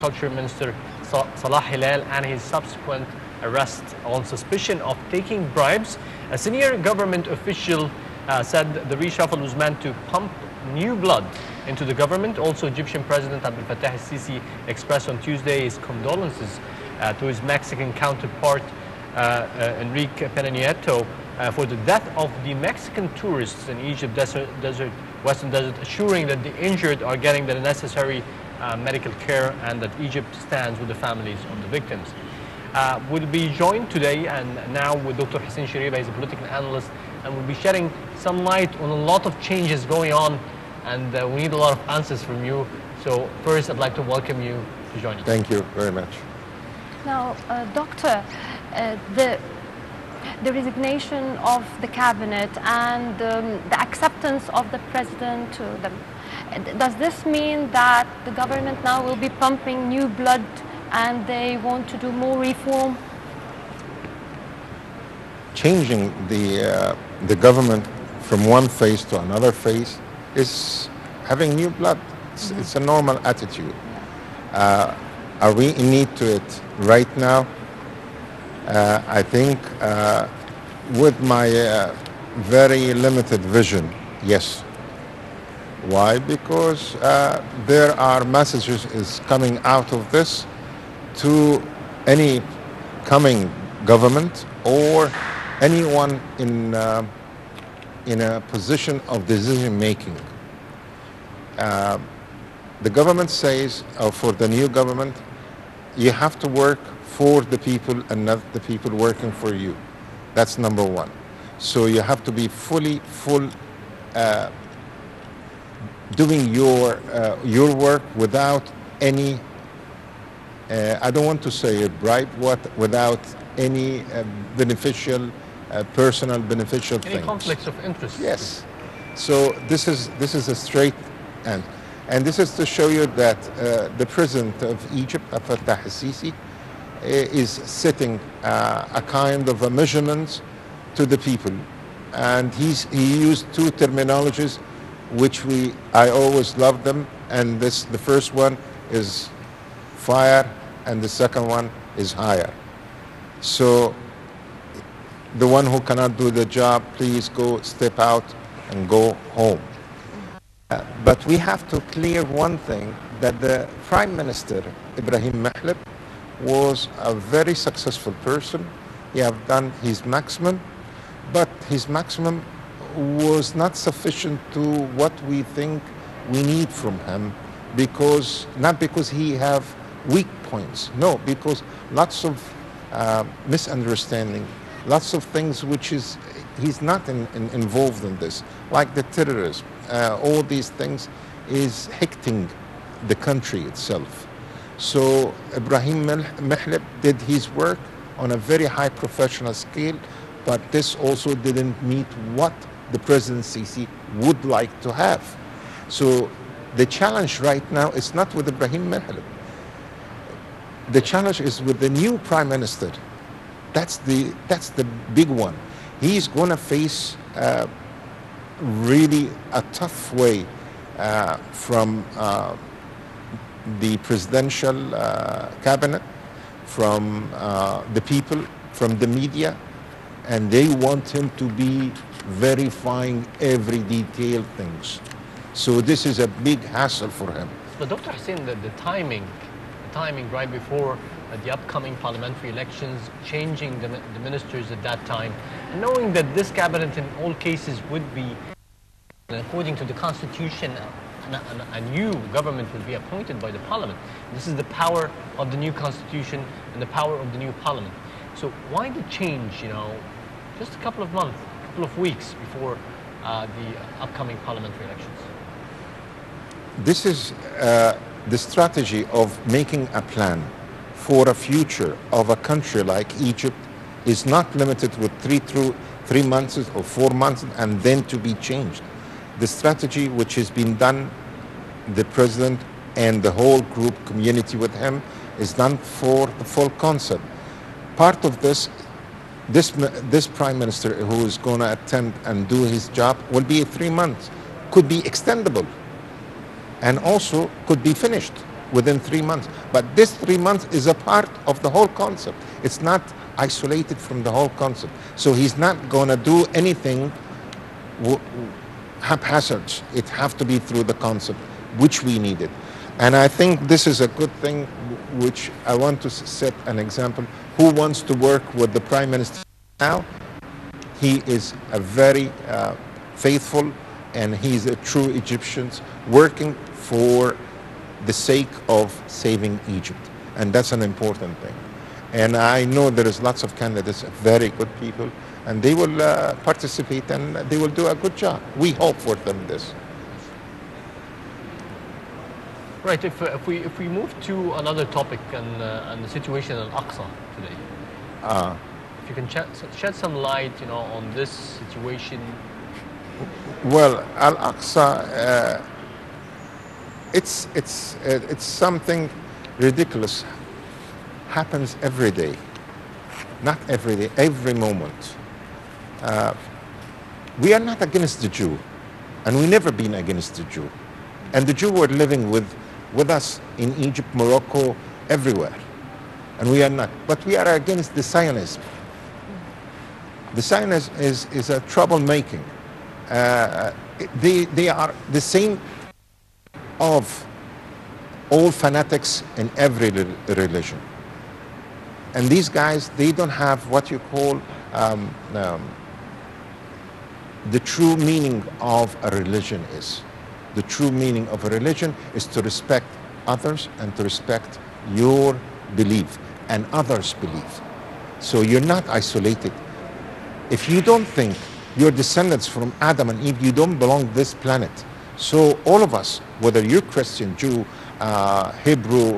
Culture Minister Salah Hilal and his subsequent arrest on suspicion of taking bribes. A senior government official said the reshuffle was meant to pump new blood into the government. Also, Egyptian President Abdel Fattah el-Sisi expressed on Tuesday his condolences to his Mexican counterpart Enrique Pena Nieto for the death of the Mexican tourists in Egypt Western Desert, assuring that the injured are getting the necessary medical care and that Egypt stands with the families of the victims. We'll be joined today and now with Dr. Hussein Shereba. He's a political analyst, and we'll be shedding some light on a lot of changes going on, and we need a lot of answers from you. So first, I'd like to welcome you to join us. Thank you very much. Now, Doctor, the resignation of the cabinet and the acceptance of the president to them, does this mean that the government now will be pumping new blood and they want to do more reform? Changing the government from one phase to another phase is having new blood. It's a normal attitude. Are we in need to it right now? I think with my very limited vision, yes. Why? Because there are messages is coming out of this to any coming government or anyone in a position of decision making. The government says, for the new government, you have to work for the people and not the people working for you. That's number one. So you have to be doing your work without any, I don't want to say a bribe, without any personal beneficial things. Any conflicts of interest? Yes. So this is a straight end. And this is to show you that the president of Egypt, Abdel Fattah el-Sisi, is setting a kind of a measurement to the people. And he used two terminologies which I always love them, and the first one is fire and the second one is hire. So the one who cannot do the job, please go step out and go home. But we have to clear one thing, that the Prime Minister Ibrahim Mahleb was a very successful person. He have done his maximum, but his maximum was not sufficient to what we think we need from him, not because he have weak points, no, because lots of misunderstanding, lots of things which he's not involved in this, like the terrorism. All these things is hecting the country itself. So Ibrahim Mahleb did his work on a very high professional scale, but this also didn't meet what the President Sisi would like to have. So the challenge right now is not with Ibrahim Mahleb. The challenge is with the new Prime Minister. That's the big one. He's going to face really a tough way from the presidential cabinet, from the people, from the media, and they want him to be verifying every detailed things. So this is a big hassle for him. But Dr. Hussein, the timing right before the upcoming parliamentary elections, changing the ministers at that time, knowing that this cabinet in all cases would be, according to the constitution, a new government will be appointed by the parliament. This is the power of the new constitution and the power of the new parliament. So why the change, just a couple of months, a couple of weeks before the upcoming parliamentary elections? This is the strategy of making a plan for a future of a country like Egypt is not limited with 3 months or 4 months and then to be changed. The strategy which has been done, the president and the whole group community with him, is done for the full concept. Part of this Prime Minister who is going to attend and do his job will be 3 months, could be extendable, and also could be finished. within 3 months. But this 3 months is a part of the whole concept. It's not isolated from the whole concept. So he's not going to do anything haphazard. It have to be through the concept, which we needed. And I think this is a good thing, which I want to set an example. Who wants to work with the Prime Minister now? He is a very faithful, and he's a true Egyptian working for the sake of saving Egypt. And that's an important thing. And I know there is lots of candidates, very good people, and they will participate and they will do a good job. We hope for them this. Right. If we move to another topic and the situation in Al-Aqsa today, if you can shed some light, on this situation. Well, Al-Aqsa, it's something ridiculous. Happens every day, not every day, every moment. We are not against the Jew, and we never been against the Jew. And the Jew were living with us in Egypt, Morocco, everywhere. And we are not. But we are against the Zionism. The Zionism is a troublemaking. They are the same of all fanatics in every religion. And these guys, they don't have what you call the true meaning of a religion is. The true meaning of a religion is to respect others and to respect your belief and others' belief. So you're not isolated. If you don't think you're descendants from Adam and Eve, you don't belong to this planet. So all of us, whether you're Christian, Jew, Hebrew,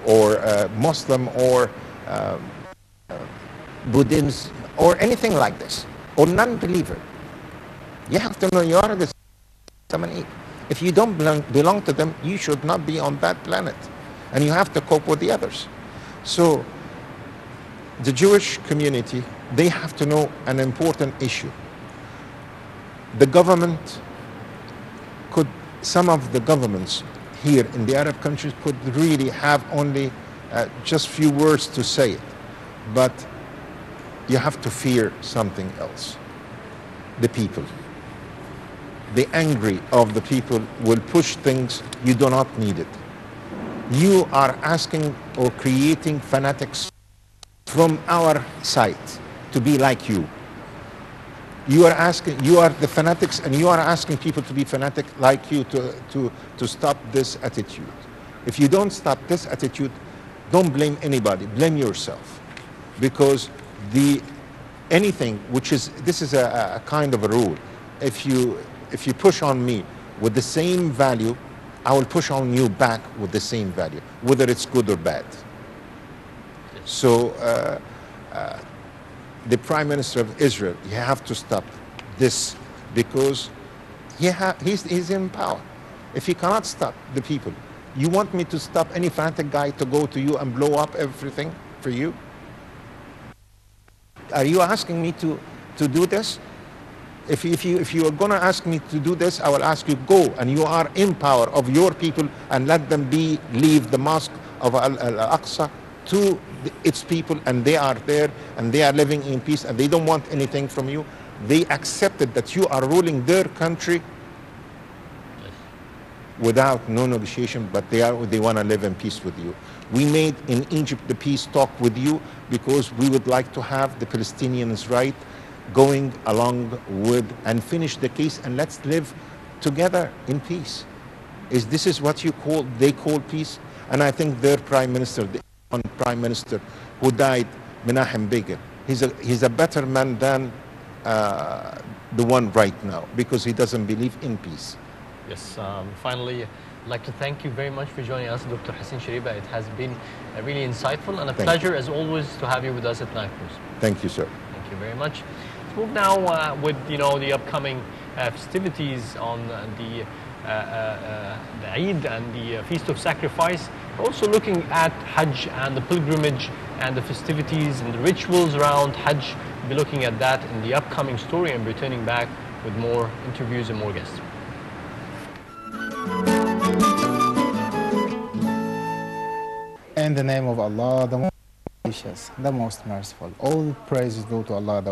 or Muslim, or Buddhism, or anything like this, or non-believer, you have to know you are the Adam and Eve. If you don't belong to them, you should not be on that planet. And you have to cope with the others. So the Jewish community, they have to know an important issue. The government some of the governments here in the Arab countries could really have only just few words to say it. But you have to fear something else. The people. The angry of the people will push things you do not need it. You are asking or creating fanatics from our side to be like you. You are the fanatics, and you are asking people to be fanatic like you to stop this attitude. If you don't stop this attitude, don't blame anybody, blame yourself. Because anything which is, this is a kind of a rule. If you push on me with the same value, I will push on you back with the same value, whether it's good or bad. So the Prime Minister of Israel, you have to stop this, because he's in power. If he cannot stop the people, you want me to stop any fanatic guy to go to you and blow up everything for you? Are you asking me to do this? If you are going to ask me to do this, I will ask you, go, and you are in power of your people, and let them leave the mosque of Al-Aqsa to its people, and they are there, and they are living in peace, and they don't want anything from you. They accepted that you are ruling their country without no negotiation, but they want to live in peace with you. We made in Egypt the peace talk with you because we would like to have the Palestinians' right going along with and finish the case, and let's live together in peace. This is what they call peace? And I think their prime minister, the one prime minister who died, Menachem Begin, he's a better man than the one right now, because he doesn't believe in peace. Yes, finally, I'd like to thank you very much for joining us, Dr. Hussein Shereba. It has been really insightful and a pleasure, as always, to have you with us at Night News. Thank you, sir. Thank you very much. Let's move now with the upcoming festivities on the Eid and the Feast of Sacrifice. We're also looking at Hajj and the pilgrimage and the festivities and the rituals around Hajj. We'll be looking at that in the upcoming story and returning back with more interviews and more guests. in the name of Allah, the most gracious, the most merciful. All praise is due to Allah.